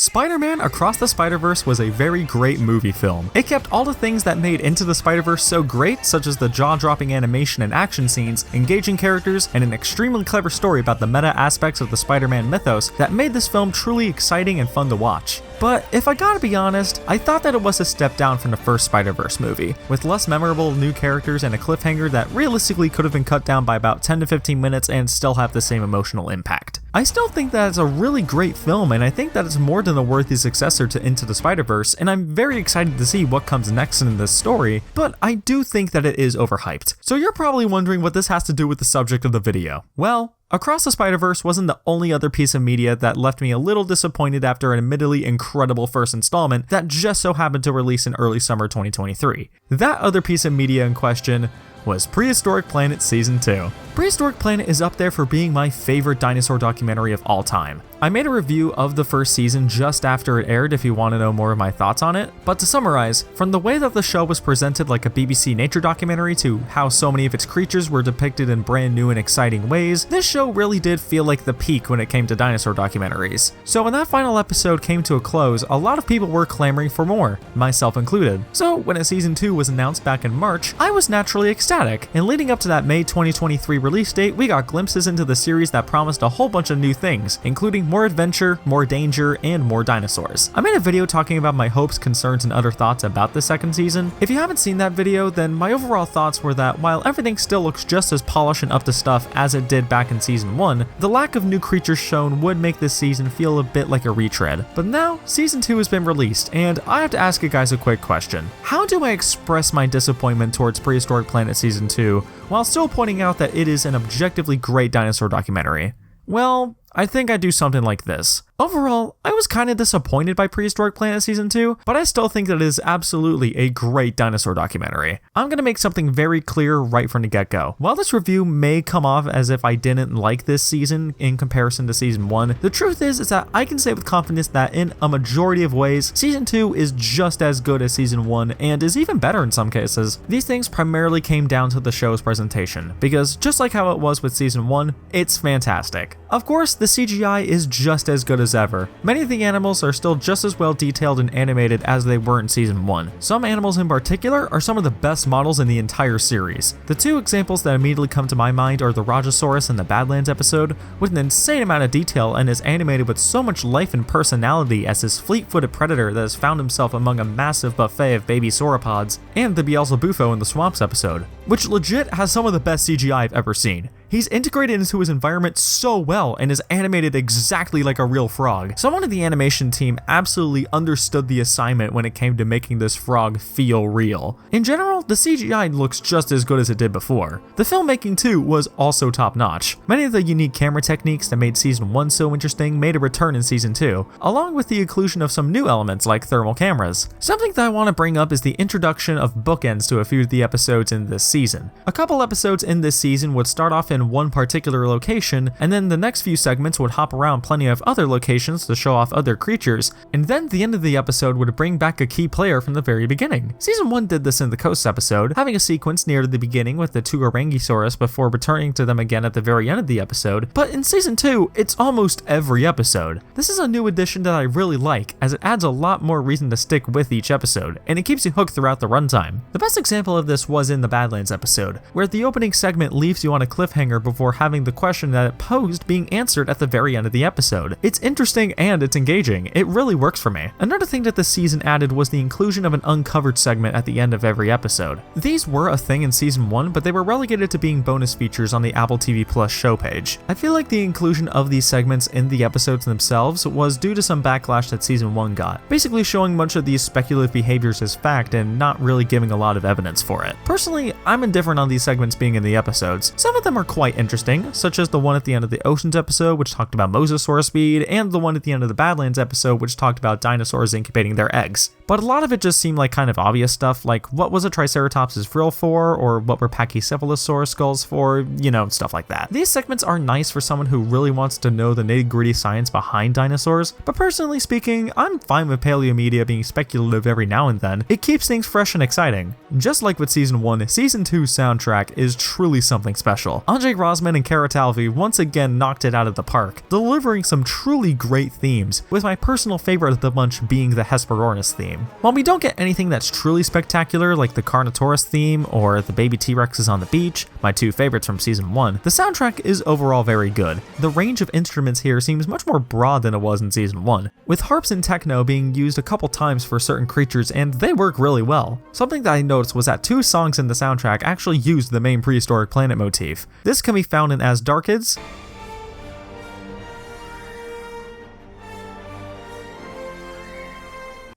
Spider-Man Across the Spider-Verse was a very great movie film. It kept all the things that made Into the Spider-Verse so great, such as the jaw-dropping animation and action scenes, engaging characters, and an extremely clever story about the meta aspects of the Spider-Man mythos that made this film truly exciting and fun to watch. But if I gotta be honest, I thought that it was a step down from the first Spider-Verse movie, with less memorable new characters and a cliffhanger that realistically could have been cut down by about 10 to 15 minutes and still have the same emotional impact. I still think that it's a really great film, and I think that it's more than a worthy successor to Into the Spider-Verse, and I'm very excited to see what comes next in this story, but I do think that it is overhyped. So you're probably wondering what this has to do with the subject of the video. Well, Across the Spider-Verse wasn't the only other piece of media that left me a little disappointed after an admittedly incredible first installment that just so happened to release in early summer 2023. That other piece of media in question was Prehistoric Planet Season 2. Prehistoric Planet is up there for being my favorite dinosaur documentary of all time. I made a review of the first season just after it aired if you want to know more of my thoughts on it, but to summarize, from the way that the show was presented like a BBC nature documentary to how so many of its creatures were depicted in brand new and exciting ways, this show really did feel like the peak when it came to dinosaur documentaries. So when that final episode came to a close, a lot of people were clamoring for more, myself included. So when a season 2 was announced back in March, I was naturally ecstatic, and leading up to that May 2023 release date, we got glimpses into the series that promised a whole bunch of new things, including more adventure, more danger, and more dinosaurs. I made a video talking about my hopes, concerns, and other thoughts about the second season. If you haven't seen that video, then my overall thoughts were that while everything still looks just as polished and up to stuff as it did back in season 1, the lack of new creatures shown would make this season feel a bit like a retread. But now, season 2 has been released, and I have to ask you guys a quick question. How do I express my disappointment towards Prehistoric Planet Season 2 while still pointing out that it is an objectively great dinosaur documentary? Well, I think I do something like this. Overall, I was kind of disappointed by Prehistoric Planet Season 2, but I still think that it is absolutely a great dinosaur documentary. I'm going to make something very clear right from the get-go. While this review may come off as if I didn't like this season in comparison to Season 1, the truth is that I can say with confidence that in a majority of ways, Season 2 is just as good as Season 1 and is even better in some cases. These things primarily came down to the show's presentation, because just like how it was with Season 1, it's fantastic. Of course, the CGI is just as good as ever. Many of the animals are still just as well detailed and animated as they were in Season 1. Some animals in particular are some of the best models in the entire series. The two examples that immediately come to my mind are the Rajasaurus in the Badlands episode, with an insane amount of detail and is animated with so much life and personality as this fleet-footed predator that has found himself among a massive buffet of baby sauropods, and the Beelzebufo in the Swamps episode, which legit has some of the best CGI I've ever seen. He's integrated into his environment so well and is animated exactly like a real frog. Someone in the animation team absolutely understood the assignment when it came to making this frog feel real. In general, the CGI looks just as good as it did before. The filmmaking too was also top notch. Many of the unique camera techniques that made Season 1 so interesting made a return in Season 2, along with the inclusion of some new elements like thermal cameras. Something that I want to bring up is the introduction of bookends to a few of the episodes in this season. A couple episodes in this season would start off in one particular location, and then the next few segments would hop around plenty of other locations to show off other creatures, and then the end of the episode would bring back a key player from the very beginning. Season 1 did this in the Coast episode, having a sequence near the beginning with the two Orangosaurus before returning to them again at the very end of the episode, but in Season 2, it's almost every episode. This is a new addition that I really like, as it adds a lot more reason to stick with each episode, and it keeps you hooked throughout the runtime. The best example of this was in the Badlands episode, where the opening segment leaves you on a cliffhanger before having the question that it posed being answered at the very end of the episode. It's interesting and it's engaging. It really works for me. Another thing that the season added was the inclusion of an uncovered segment at the end of every episode. These were a thing in Season 1, but they were relegated to being bonus features on the Apple TV Plus show page. I feel like the inclusion of these segments in the episodes themselves was due to some backlash that Season 1 got, basically showing much of these speculative behaviors as fact and not really giving a lot of evidence for it. Personally, I'm indifferent on these segments being in the episodes. Some of them are quite interesting, such as the one at the end of the Oceans episode, which talked about mosasaur speed, and the one at the end of the Badlands episode, which talked about dinosaurs incubating their eggs. But a lot of it just seemed like kind of obvious stuff, like what was a Triceratops' frill for, or what were Pachycephalosaurus skulls for, stuff like that. These segments are nice for someone who really wants to know the nitty-gritty science behind dinosaurs, but personally speaking, I'm fine with paleomedia being speculative every now and then. It keeps things fresh and exciting. Just like with Season 1, Season 2's soundtrack is truly something special. Andre J. Rosman and Cara Talvi once again knocked it out of the park, delivering some truly great themes, with my personal favorite of the bunch being the Hesperornis theme. While we don't get anything that's truly spectacular like the Carnotaurus theme or the baby T-Rexes on the beach, my two favorites from season 1, the soundtrack is overall very good. The range of instruments here seems much more broad than it was in season 1, with harps and techno being used a couple times for certain creatures, and they work really well. Something that I noticed was that 2 songs in the soundtrack actually used the main Prehistoric Planet motif. This can be found in As Darkids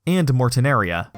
and Mortinaria.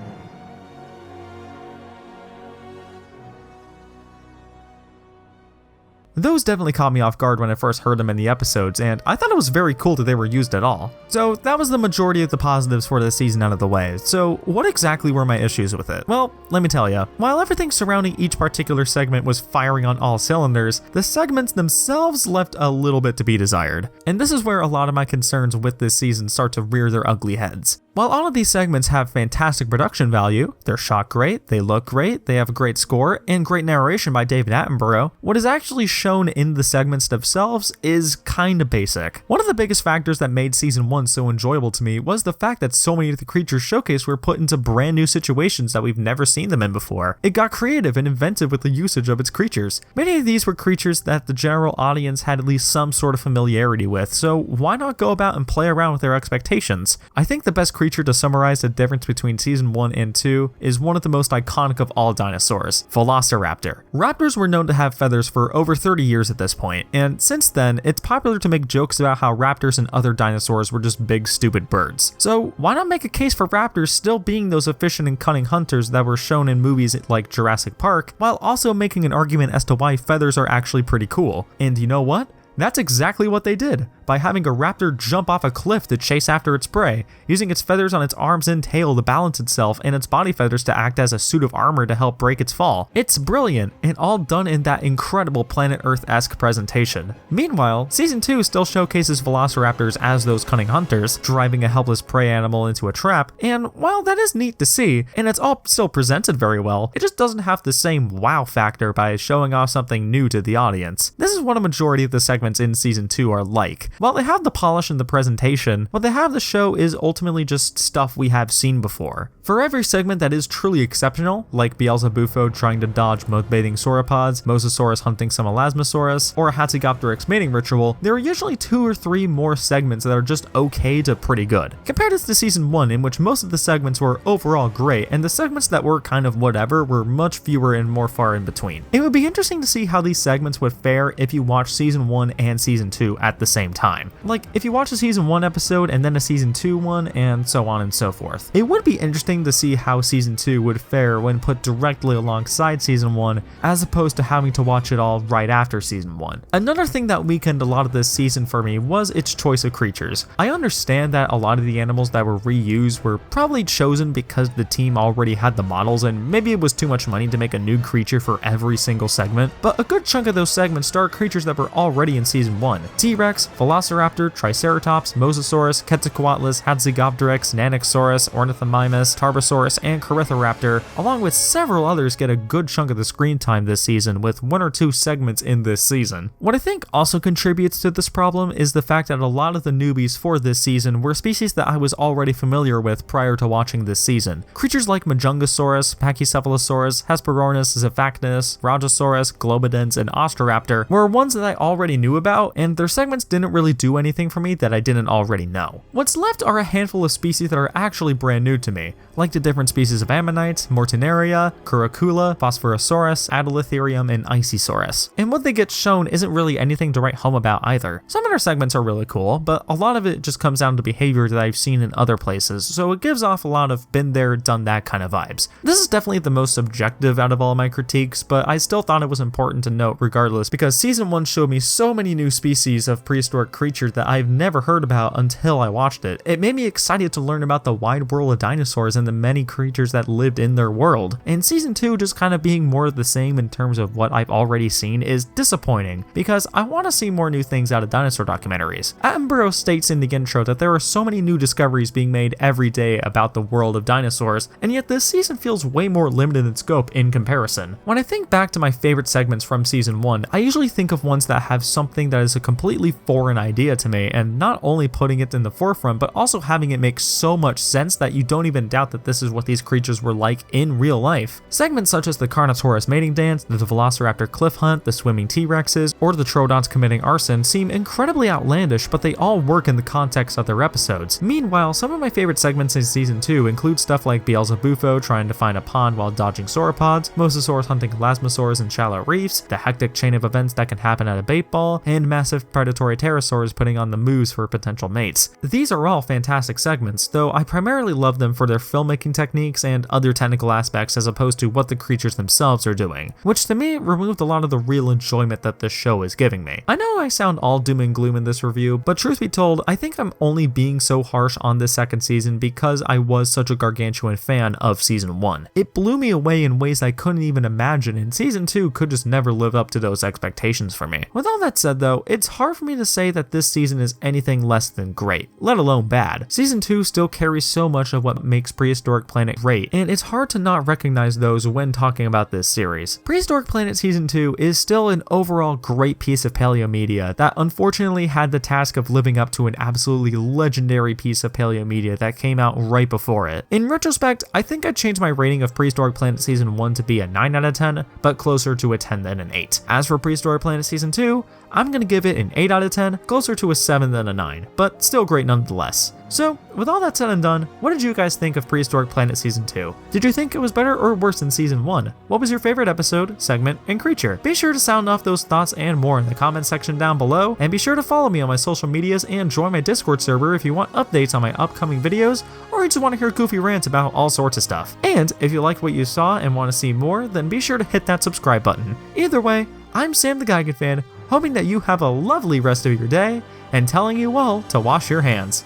Those definitely caught me off guard when I first heard them in the episodes, and I thought it was very cool that they were used at all. So that was the majority of the positives for this season out of the way. So what exactly were my issues with it? Well, let me tell you. While everything surrounding each particular segment was firing on all cylinders, the segments themselves left a little bit to be desired. And this is where a lot of my concerns with this season start to rear their ugly heads. While all of these segments have fantastic production value, they're shot great, they look great, they have a great score, and great narration by David Attenborough, what is actually shown in the segments themselves is kinda basic. One of the biggest factors that made season 1 so enjoyable to me was the fact that so many of the creatures showcased were put into brand new situations that we've never seen them in before. It got creative and inventive with the usage of its creatures. Many of these were creatures that the general audience had at least some sort of familiarity with, so why not go about and play around with their expectations? I think the best creature to summarize the difference between season 1 and 2 is one of the most iconic of all dinosaurs, Velociraptor. Raptors were known to have feathers for over 30 years at this point, and since then, it's popular to make jokes about how raptors and other dinosaurs were just big stupid birds. So why not make a case for raptors still being those efficient and cunning hunters that were shown in movies like Jurassic Park, while also making an argument as to why feathers are actually pretty cool. And you know what? That's exactly what they did, by having a raptor jump off a cliff to chase after its prey, using its feathers on its arms and tail to balance itself, and its body feathers to act as a suit of armor to help break its fall. It's brilliant, and all done in that incredible Planet Earth-esque presentation. Meanwhile, season 2 still showcases velociraptors as those cunning hunters, driving a helpless prey animal into a trap, and while that is neat to see, and it's all still presented very well, it just doesn't have the same wow factor by showing off something new to the audience. This is what a majority of the segments in season 2 are like. While they have the polish in the presentation, what they have the show is ultimately just stuff we have seen before. For every segment that is truly exceptional, like Beelzebufo trying to dodge moth-baiting sauropods, Mosasaurus hunting some Elasmosaurus, or a Hatzegopteryx mating ritual, there are usually 2 or 3 more segments that are just okay to pretty good. Compare this to season 1, in which most of the segments were overall great, and the segments that were kind of whatever were much fewer and more far in between. It would be interesting to see how these segments would fare if you watch season 1 and season 2 at the same time. Like, if you watch a season 1 episode and then a season 2 one, and so on and so forth. It would be interesting to see how season 2 would fare when put directly alongside season 1, as opposed to having to watch it all right after season 1. Another thing that weakened a lot of this season for me was its choice of creatures. I understand that a lot of the animals that were reused were probably chosen because the team already had the models and maybe it was too much money to make a new creature for every single segment, but a good chunk of those segments start creatures that were already in season 1. T-Rex, Velociraptor, Triceratops, Mosasaurus, Quetzalcoatlus, Hatzegopteryx, Nanoxaurus, Ornithomimus, Tarbosaurus, and Corythoraptor, along with several others, get a good chunk of the screen time this season, with 1 or 2 segments in this season. What I think also contributes to this problem is the fact that a lot of the newbies for this season were species that I was already familiar with prior to watching this season. Creatures like Majungasaurus, Pachycephalosaurus, Hesperornis, Zephactinus, Rajasaurus, Globidens, and Ostroraptor were ones that I already knew about, and their segments didn't really do anything for me that I didn't already know. What's left are a handful of species that are actually brand new to me, like the different species of Ammonites, Mortinaria, Curricula, Phosphorosaurus, Adolitherium, and Icysaurus. And what they get shown isn't really anything to write home about either. Some of their segments are really cool, but a lot of it just comes down to behavior that I've seen in other places, so it gives off a lot of been there, done that kind of vibes. This is definitely the most subjective out of all my critiques, but I still thought it was important to note regardless, because season 1 showed me so many new species of prehistoric creature that I've never heard about until I watched it. It made me excited to learn about the wide world of dinosaurs and the many creatures that lived in their world. And season 2 just kind of being more of the same in terms of what I've already seen is disappointing, because I want to see more new things out of dinosaur documentaries. Attenborough states in the intro that there are so many new discoveries being made every day about the world of dinosaurs, and yet this season feels way more limited in scope in comparison. When I think back to my favorite segments from season 1, I usually think of ones that have something that is a completely foreign idea to me, and not only putting it in the forefront, but also having it make so much sense that you don't even doubt that this is what these creatures were like in real life. Segments such as the Carnotaurus mating dance, the Velociraptor cliff hunt, the swimming T-Rexes, or the Troodonts committing arson seem incredibly outlandish, but they all work in the context of their episodes. Meanwhile, some of my favorite segments in season 2 include stuff like Beelzebufo trying to find a pond while dodging sauropods, Mosasaurs hunting elasmosaurs in shallow reefs, the hectic chain of events that can happen at a bait ball, and massive predatory pterosaurs putting on the moves for potential mates. These are all fantastic segments, though I primarily love them for their filmmaking techniques and other technical aspects as opposed to what the creatures themselves are doing, which to me removed a lot of the real enjoyment that this show is giving me. I know I sound all doom and gloom in this review, but truth be told, I think I'm only being so harsh on this second season because I was such a gargantuan fan of season 1. It blew me away in ways I couldn't even imagine, and season 2 could just never live up to those expectations for me. With all that said though, it's hard for me to say that this season is anything less than great, let alone bad. Season 2 still carries so much of what makes Prehistoric Planet great, and it's hard to not recognize those when talking about this series. Prehistoric Planet Season 2 is still an overall great piece of paleo media that unfortunately had the task of living up to an absolutely legendary piece of paleo media that came out right before it. In retrospect, I think I'd change my rating of Prehistoric Planet Season 1 to be a 9 out of 10, but closer to a 10 than an 8. As for Prehistoric Planet Season 2, I'm gonna give it an 8 out of 10, closer to a 7 than a 9, but still great nonetheless. So, with all that said and done, what did you guys think of Prehistoric Planet Season 2? Did you think it was better or worse than Season 1? What was your favorite episode, segment, and creature? Be sure to sound off those thoughts and more in the comment section down below, and be sure to follow me on my social medias and join my Discord server if you want updates on my upcoming videos, or you just want to hear goofy rants about all sorts of stuff. And if you liked what you saw and want to see more, then be sure to hit that subscribe button. Either way, I'm Sam the Geigen fan, hoping that you have a lovely rest of your day, and telling you all to wash your hands.